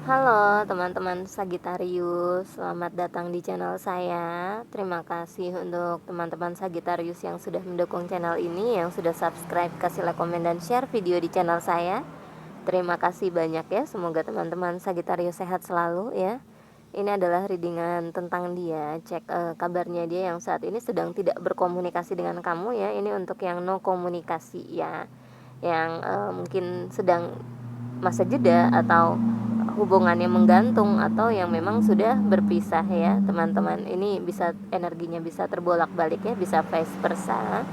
Halo teman-teman Sagittarius, selamat datang di channel saya. Terima kasih untuk teman-teman Sagittarius yang sudah mendukung channel ini, yang sudah subscribe, kasih like, komen, dan share video di channel saya. Terima kasih banyak ya, semoga teman-teman Sagittarius sehat selalu ya. Ini adalah readingan tentang dia, cek kabarnya dia yang saat ini sedang tidak berkomunikasi dengan kamu ya. Ini untuk yang no komunikasi ya, yang mungkin sedang masa jeda atau hubungannya menggantung atau yang memang sudah berpisah ya teman-teman. Ini bisa energinya bisa terbolak-balik ya, bisa vice versa.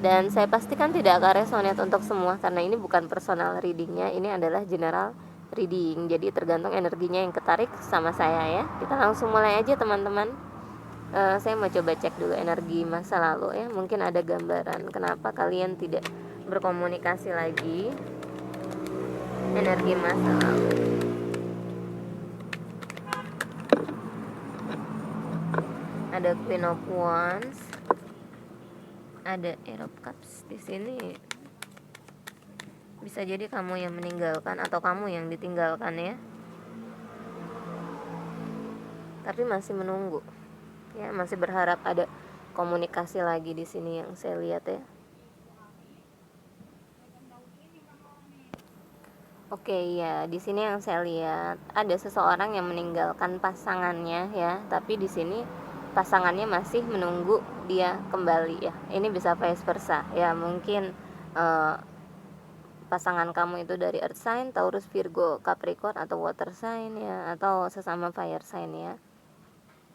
Dan saya pastikan tidak akan resonate untuk semua karena ini bukan personal readingnya, ini adalah general reading. Jadi tergantung energinya yang ketarik sama saya ya. Kita langsung mulai aja teman-teman. Saya mau coba cek dulu energi masa lalu ya. Mungkin ada gambaran kenapa kalian tidak berkomunikasi lagi. Energi masa lalu. Ada Queen of Wands, ada Ace of Cups. Di sini bisa jadi kamu yang meninggalkan atau kamu yang ditinggalkan ya, tapi masih menunggu ya, masih berharap ada komunikasi lagi di sini yang saya lihat ya. Oke ya, di sini yang saya lihat ada seseorang yang meninggalkan pasangannya ya, tapi di sini pasangannya masih menunggu dia kembali ya. Ini bisa vice versa ya, mungkin pasangan kamu itu dari earth sign, Taurus, Virgo, Capricorn atau water sign ya, atau sesama fire sign ya.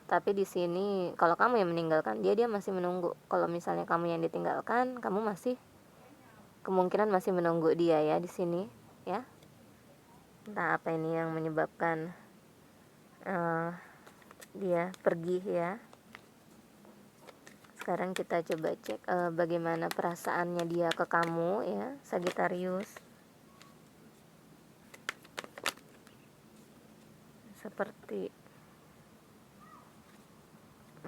Tapi di sini kalau kamu yang meninggalkan dia masih menunggu. Kalau misalnya kamu yang ditinggalkan, kamu masih kemungkinan masih menunggu dia ya di sini ya. Entah apa ini yang menyebabkan dia pergi ya. Sekarang kita coba cek bagaimana perasaannya dia ke kamu ya, Sagittarius. Seperti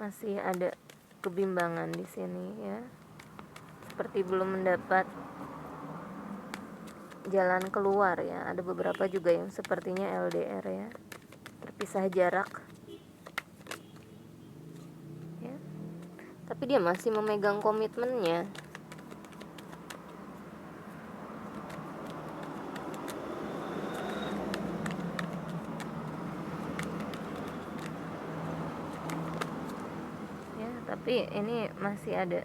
masih ada kebimbangan di sini ya. Seperti belum mendapat jalan keluar ya. Ada beberapa juga yang sepertinya LDR ya, terpisah jarak ya. Tapi dia masih memegang komitmennya. Ya, tapi ini masih ada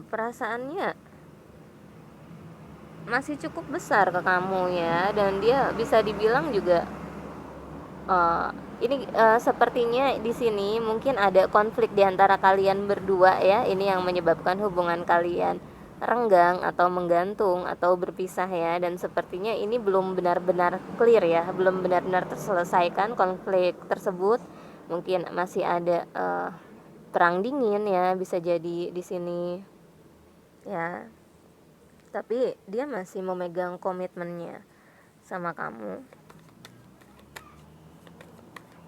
perasaannya masih cukup besar ke kamu ya, dan dia bisa dibilang juga ini sepertinya di sini mungkin ada konflik di antara kalian berdua ya. Ini yang menyebabkan hubungan kalian renggang atau menggantung atau berpisah ya, dan sepertinya ini belum benar-benar clear ya, belum benar-benar terselesaikan konflik tersebut. Mungkin masih ada perang dingin ya, bisa jadi di sini ya. Tapi dia masih memegang komitmennya sama kamu.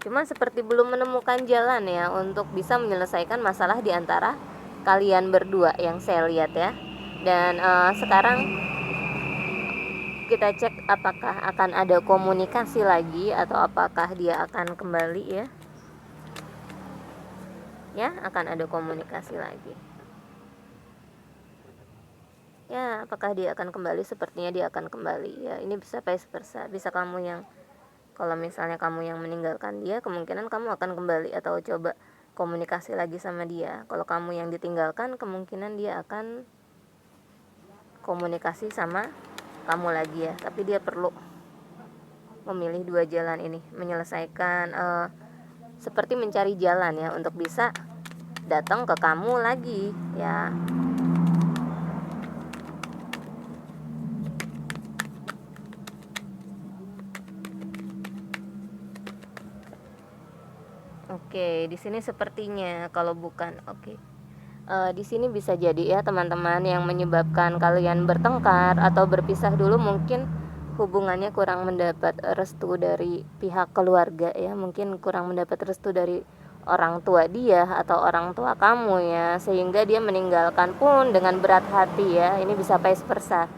Cuma seperti belum menemukan jalan ya untuk bisa menyelesaikan masalah di antara kalian berdua yang saya lihat ya. Dan sekarang kita cek apakah akan ada komunikasi lagi atau apakah dia akan kembali ya. Ya, akan ada komunikasi lagi. Ya, apakah dia akan kembali? Sepertinya dia akan kembali ya. Ini bisa vice versa. Bisa kamu yang, kalau misalnya kamu yang meninggalkan dia, kemungkinan kamu akan kembali atau coba komunikasi lagi sama dia. Kalau kamu yang ditinggalkan, kemungkinan dia akan komunikasi sama kamu lagi ya. Tapi dia perlu memilih dua jalan ini, menyelesaikan seperti mencari jalan ya untuk bisa datang ke kamu lagi ya. Oke, di sini sepertinya kalau bukan di sini bisa jadi ya teman-teman, yang menyebabkan kalian bertengkar atau berpisah dulu mungkin hubungannya kurang mendapat restu dari pihak keluarga ya, mungkin kurang mendapat restu dari orang tua dia atau orang tua kamu ya, sehingga dia meninggalkan pun dengan berat hati ya. Ini bisa vice versa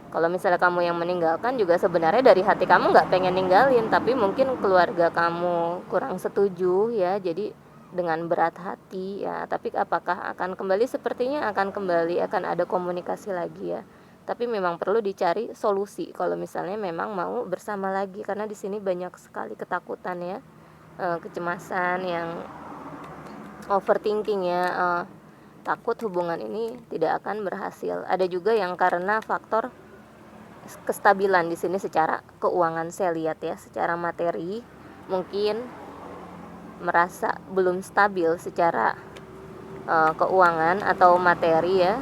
Kalau misalnya kamu yang meninggalkan juga sebenarnya dari hati kamu nggak pengen ninggalin, tapi mungkin keluarga kamu kurang setuju ya, jadi dengan berat hati ya. Tapi apakah akan kembali? Sepertinya akan kembali, akan ada komunikasi lagi ya. Tapi memang perlu dicari solusi kalau misalnya memang mau bersama lagi, karena di sini banyak sekali ketakutan ya, kecemasan yang overthinking ya, takut hubungan ini tidak akan berhasil. Ada juga yang karena faktor kestabilan di sini secara keuangan, saya lihat ya, secara materi mungkin merasa belum stabil secara keuangan atau materi ya.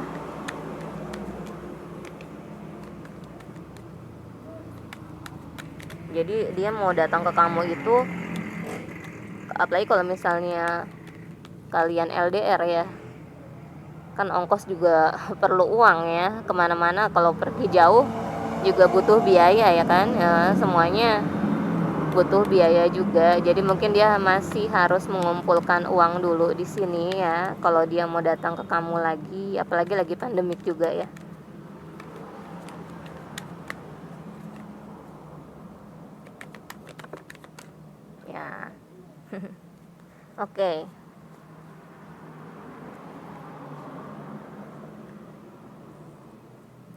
Jadi dia mau datang ke kamu itu, apalagi kalau misalnya kalian LDR ya, kan ongkos juga perlu uang ya, kemana-mana kalau pergi jauh juga butuh biaya ya kan, semuanya butuh biaya juga. Jadi mungkin dia masih harus mengumpulkan uang dulu di sini ya, kalau dia mau datang ke kamu lagi, apalagi lagi pandemik juga ya. Ya. Oke.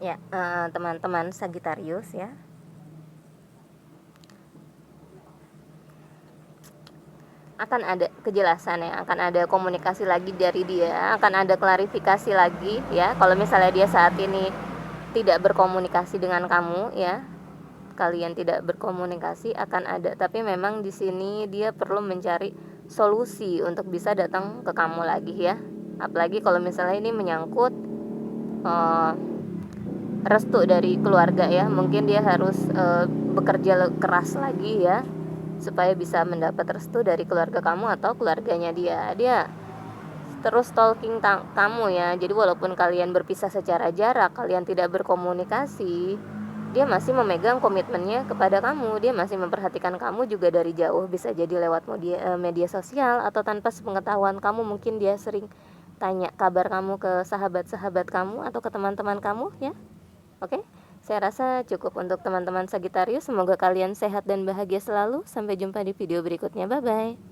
Ya, teman-teman Sagittarius ya, akan ada kejelasan ya, akan ada komunikasi lagi dari dia, akan ada klarifikasi lagi ya. Kalau misalnya dia saat ini tidak berkomunikasi dengan kamu ya, kalian tidak berkomunikasi, akan ada, tapi memang di sini dia perlu mencari solusi untuk bisa datang ke kamu lagi ya. Apalagi kalau misalnya ini menyangkut restu dari keluarga ya, mungkin dia harus bekerja keras lagi ya, supaya bisa mendapat restu dari keluarga kamu atau keluarganya dia terus stalking kamu ya. Jadi walaupun kalian berpisah secara jarak, kalian tidak berkomunikasi, dia masih memegang komitmennya kepada kamu, dia masih memperhatikan kamu juga dari jauh, bisa jadi lewat media sosial atau tanpa sepengetahuan kamu. Mungkin dia sering tanya kabar kamu ke sahabat-sahabat kamu atau ke teman-teman kamu ya. Oke, saya rasa cukup untuk teman-teman Sagittarius. Semoga kalian sehat dan bahagia selalu. Sampai jumpa di video berikutnya. Bye-bye.